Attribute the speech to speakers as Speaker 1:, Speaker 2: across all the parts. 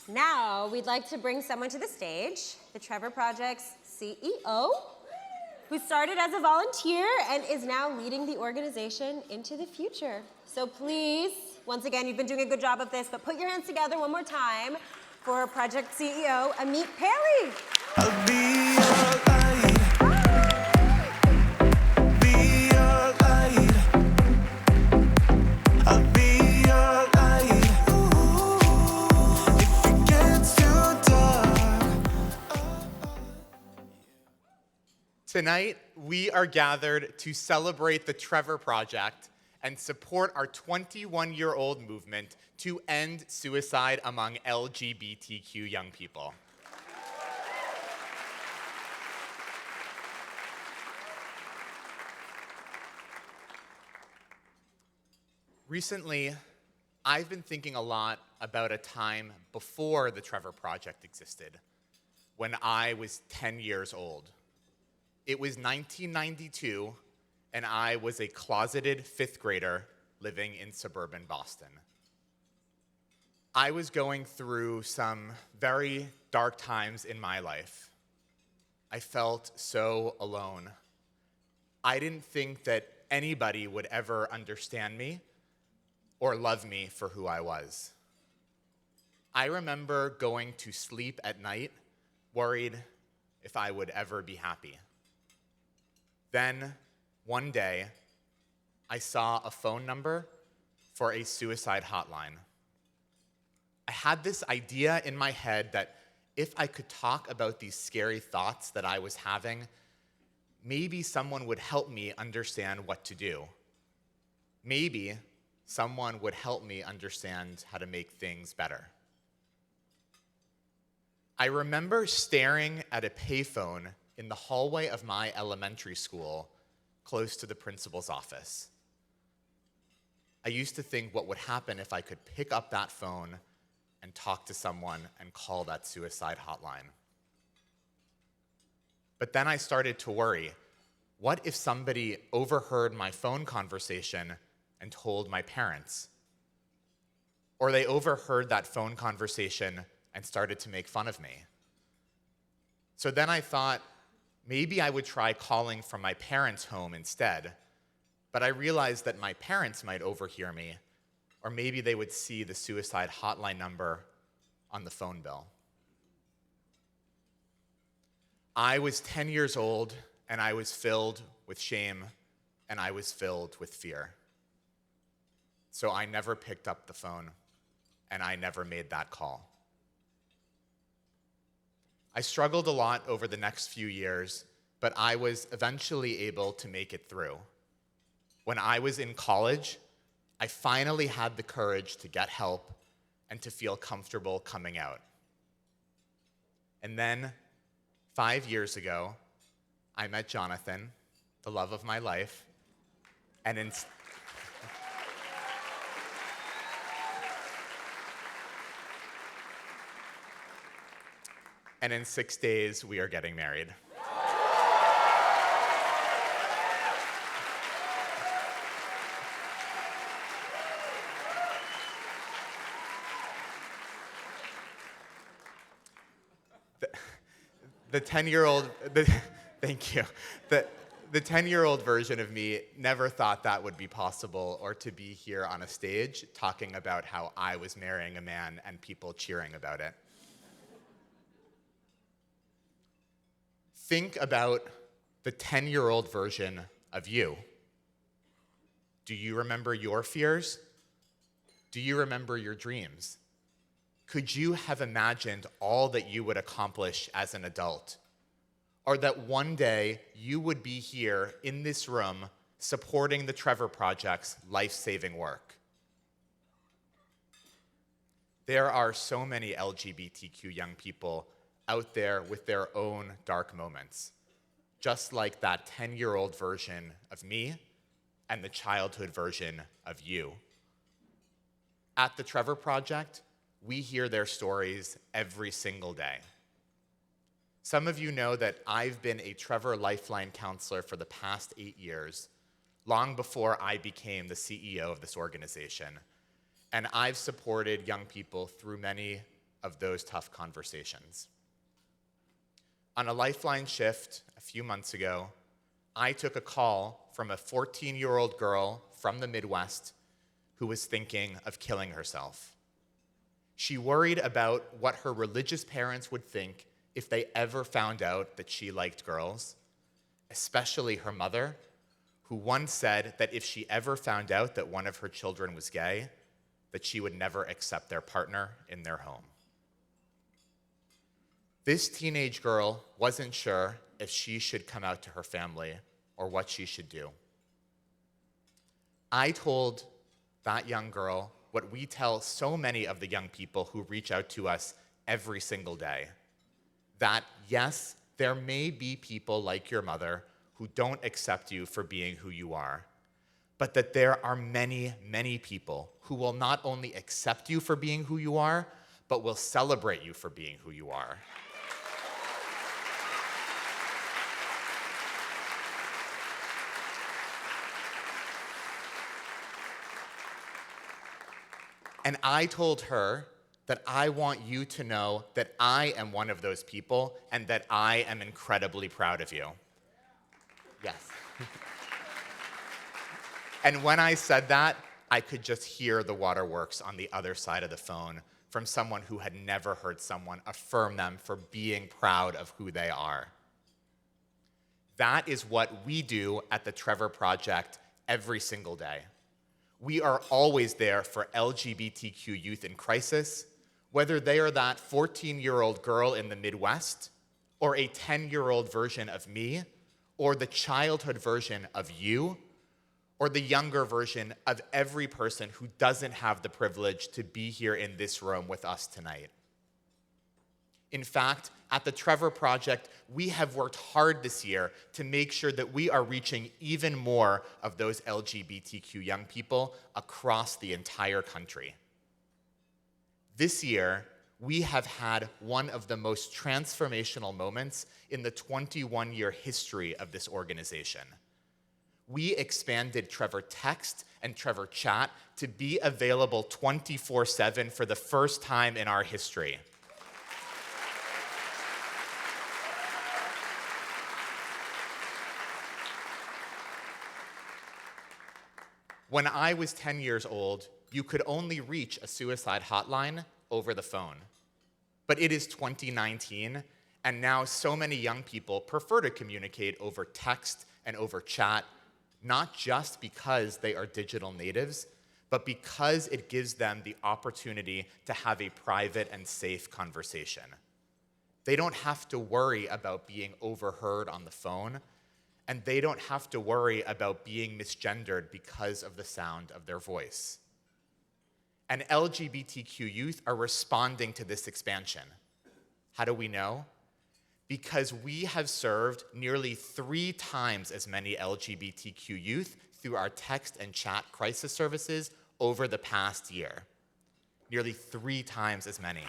Speaker 1: Now, we'd like to bring someone to the stage, the Trevor Project's CEO, who started as a volunteer and is now leading the organization into the future. So please, once again, you've been doing a good job of this, but put your hands together one more time for Project CEO, Amit Paley.
Speaker 2: I'll be your light. Be your light. I'll be your light. If it gets too dark.
Speaker 3: Tonight, we are gathered to celebrate the Trevor Project and support our 21-year-old movement to end suicide among LGBTQ young people. Recently, I've been thinking a lot about a time before the Trevor Project existed, when I was 10 years old. It was 1992, and I was a closeted fifth grader living in suburban Boston. I was going through some very dark times in my life. I felt so alone. I didn't think that anybody would ever understand me or love me for who I was. I remember going to sleep at night, worried if I would ever be happy. Then, one day, I saw a phone number for a suicide hotline. I had this idea in my head that if I could talk about these scary thoughts that I was having, maybe someone would help me understand what to do. Maybe someone would help me understand how to make things better. I remember staring at a payphone in the hallway of my elementary school, close to the principal's office. I used to think what would happen if I could pick up that phone and talk to someone and call that suicide hotline. But then I started to worry, what if somebody overheard my phone conversation and told my parents? Or they overheard that phone conversation and started to make fun of me. So then I thought, maybe I would try calling from my parents' home instead, but I realized that my parents might overhear me, or maybe they would see the suicide hotline number on the phone bill. I was 10 years old, and I was filled with shame, and I was filled with fear. So I never picked up the phone, and I never made that call. I struggled a lot over the next few years, but I was eventually able to make it through. When I was in college, I finally had the courage to get help and to feel comfortable coming out. And then, 5 years ago, I met Jonathan, the love of my life, and in 6 days, we are getting married. The 10-year-old, thank you. The 10-year-old version of me never thought that would be possible, or to be here on a stage talking about how I was marrying a man and people cheering about it. Think about the 10-year-old version of you. Do you remember your fears? Do you remember your dreams? Could you have imagined all that you would accomplish as an adult? Or that one day you would be here in this room supporting the Trevor Project's life-saving work? There are so many LGBTQ young people out there with their own dark moments, just like that 10-year-old version of me and the childhood version of you. At the Trevor Project, we hear their stories every single day. Some of you know that I've been a Trevor Lifeline counselor for the past 8 years, long before I became the CEO of this organization. And I've supported young people through many of those tough conversations. On a Lifeline shift a few months ago, I took a call from a 14-year-old girl from the Midwest who was thinking of killing herself. She worried about what her religious parents would think if they ever found out that she liked girls, especially her mother, who once said that if she ever found out that one of her children was gay, that she would never accept their partner in their home. This teenage girl wasn't sure if she should come out to her family or what she should do. I told that young girl what we tell so many of the young people who reach out to us every single day, that yes, there may be people like your mother who don't accept you for being who you are, but that there are many, many people who will not only accept you for being who you are, but will celebrate you for being who you are. And I told her that I want you to know that I am one of those people and that I am incredibly proud of you. Yes. And when I said that, I could just hear the waterworks on the other side of the phone from someone who had never heard someone affirm them for being proud of who they are. That is what we do at the Trevor Project every single day. We are always there for LGBTQ youth in crisis, whether they are that 14-year-old girl in the Midwest, or a 10-year-old version of me, or the childhood version of you, or the younger version of every person who doesn't have the privilege to be here in this room with us tonight. In fact, at the Trevor Project, we have worked hard this year to make sure that we are reaching even more of those LGBTQ young people across the entire country. This year, we have had one of the most transformational moments in the 21-year history of this organization. We expanded Trevor Text and Trevor Chat to be available 24/7 for the first time in our history. When I was 10 years old, you could only reach a suicide hotline over the phone. But it is 2019, and now so many young people prefer to communicate over text and over chat, not just because they are digital natives, but because it gives them the opportunity to have a private and safe conversation. They don't have to worry about being overheard on the phone, and they don't have to worry about being misgendered because of the sound of their voice. And LGBTQ youth are responding to this expansion. How do we know? Because we have served nearly 3 times as many LGBTQ youth through our text and chat crisis services over the past year. Nearly 3 times as many.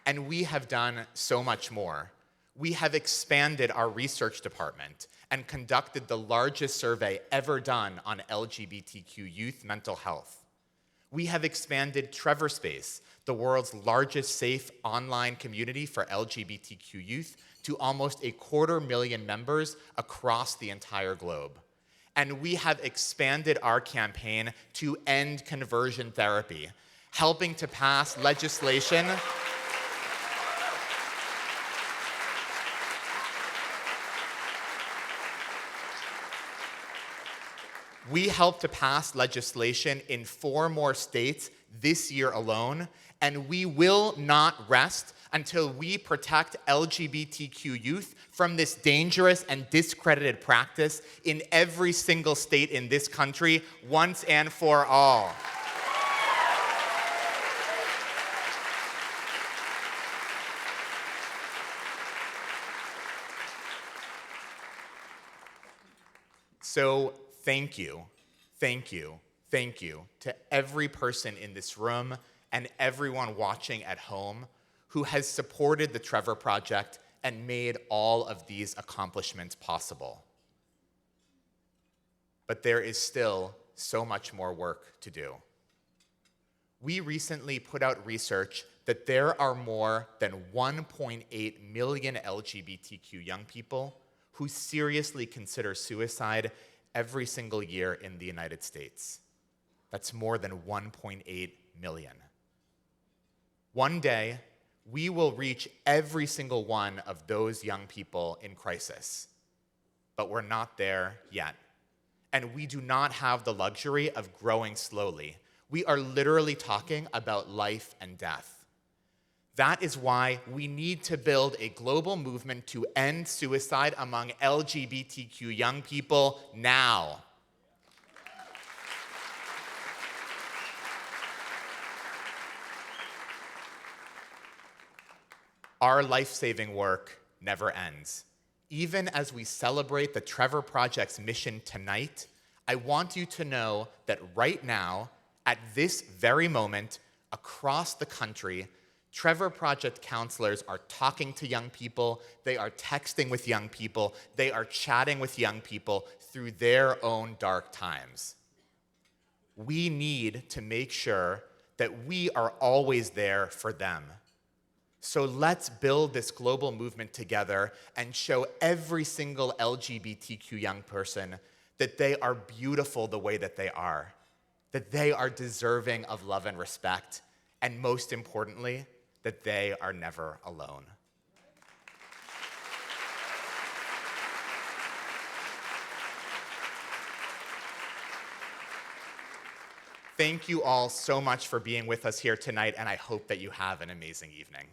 Speaker 3: And we have done so much more. We have expanded our research department and conducted the largest survey ever done on LGBTQ youth mental health. We have expanded Trevor Space, the world's largest safe online community for LGBTQ youth, to almost 250,000 members across the entire globe. And we have expanded our campaign to end conversion therapy, helping to pass legislation We helped to pass legislation in 4 more states this year alone, and we will not rest until we protect LGBTQ youth from this dangerous and discredited practice in every single state in this country, once and for all. So, thank you to every person in this room and everyone watching at home who has supported the Trevor Project and made all of these accomplishments possible. but there is still so much more work to do. We recently put out research that there are more than 1.8 million LGBTQ young people who seriously consider suicide every single year in the United States. That's more than 1.8 million. One day, we will reach every single one of those young people in crisis, but we're not there yet. And we do not have the luxury of growing slowly. We are literally talking about life and death. That is why we need to build a global movement to end suicide among LGBTQ young people now. Our life-saving work never ends. Even as we celebrate the Trevor Project's mission tonight, I want you to know that right now, at this very moment, across the country, Trevor Project counselors are talking to young people, they are texting with young people, they are chatting with young people through their own dark times. We need to make sure that we are always there for them. So let's build this global movement together and show every single LGBTQ young person that they are beautiful the way that they are deserving of love and respect, and most importantly, that they are never alone. Thank you all so much for being with us here tonight, and I hope that you have an amazing evening.